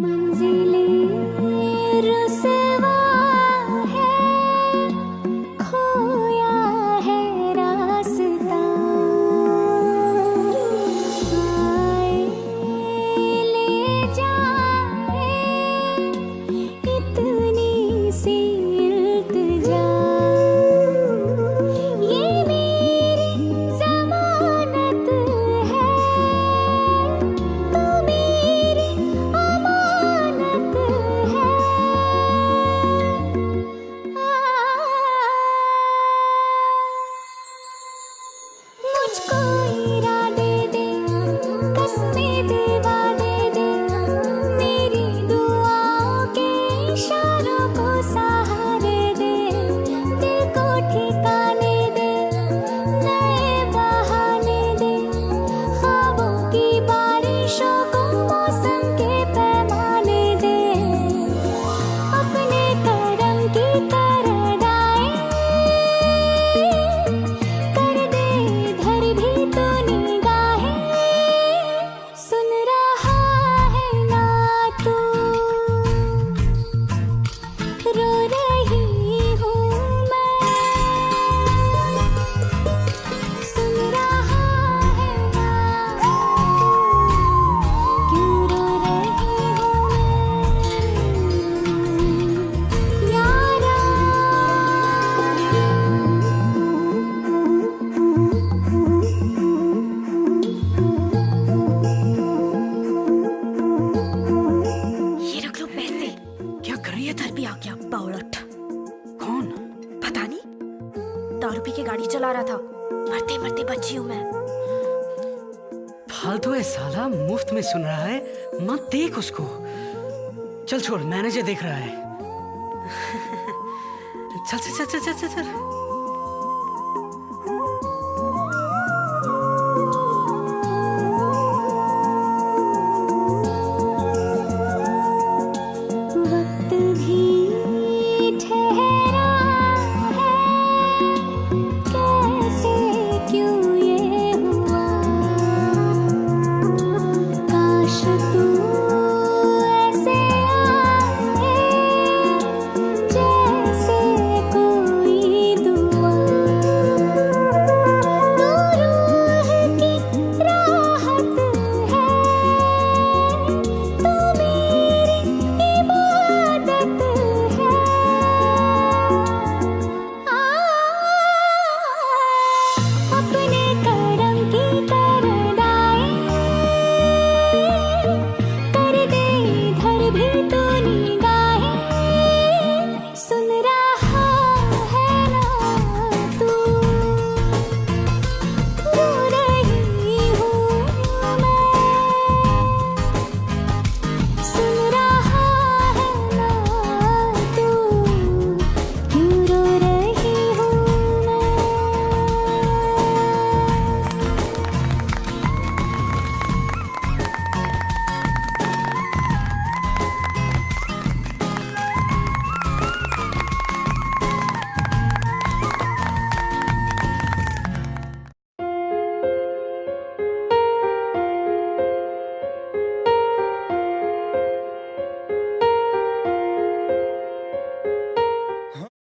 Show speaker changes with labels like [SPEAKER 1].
[SPEAKER 1] मंजिलें रुसवा है, खोया है रास्ता। आए ले जाए इतनी सी इल्तिजा, ये मेरी ज़मानत है, तू मेरी अमानत है। मुझको इरादे दे, कसमें दिवा दे, मेरी दुआओं के इशारों को सहारे दे, दिल को ठिकाने दे, नए बहाने दे, ख्वाबों की बारिशों को मौसम के पैमाने दे, अपने करम की तरदाएं कर दे धर भी तो निगाहें। सुन रहा है ना तू, रो रही हूँ मैं। सुन रहा है ना, क्यों रो रही हूँ मैं यारा।
[SPEAKER 2] ये रख लो पैसे।
[SPEAKER 3] क्या कर रही है?
[SPEAKER 2] इधर भी आ गया बावलट।
[SPEAKER 3] कौन?
[SPEAKER 2] पता नहीं, दारू पी के गाड़ी चला रहा था। मरते मरते बची हूँ मैं।
[SPEAKER 3] फालतू है साला, मुफ्त में सुन रहा है, मत देख उसको। चल छोड़, मैनेजर देख रहा है। चल चल चल चल चल चल।
[SPEAKER 1] वक्त भी ठहरा है, कैसे क्यों ये हुआ। काश तू ऐसे आए, जैसे कोई दुआ। तू रूह की राहत है, तू मेरी इबादत है। अपने करम की तरदाएं कर दे धर भी तो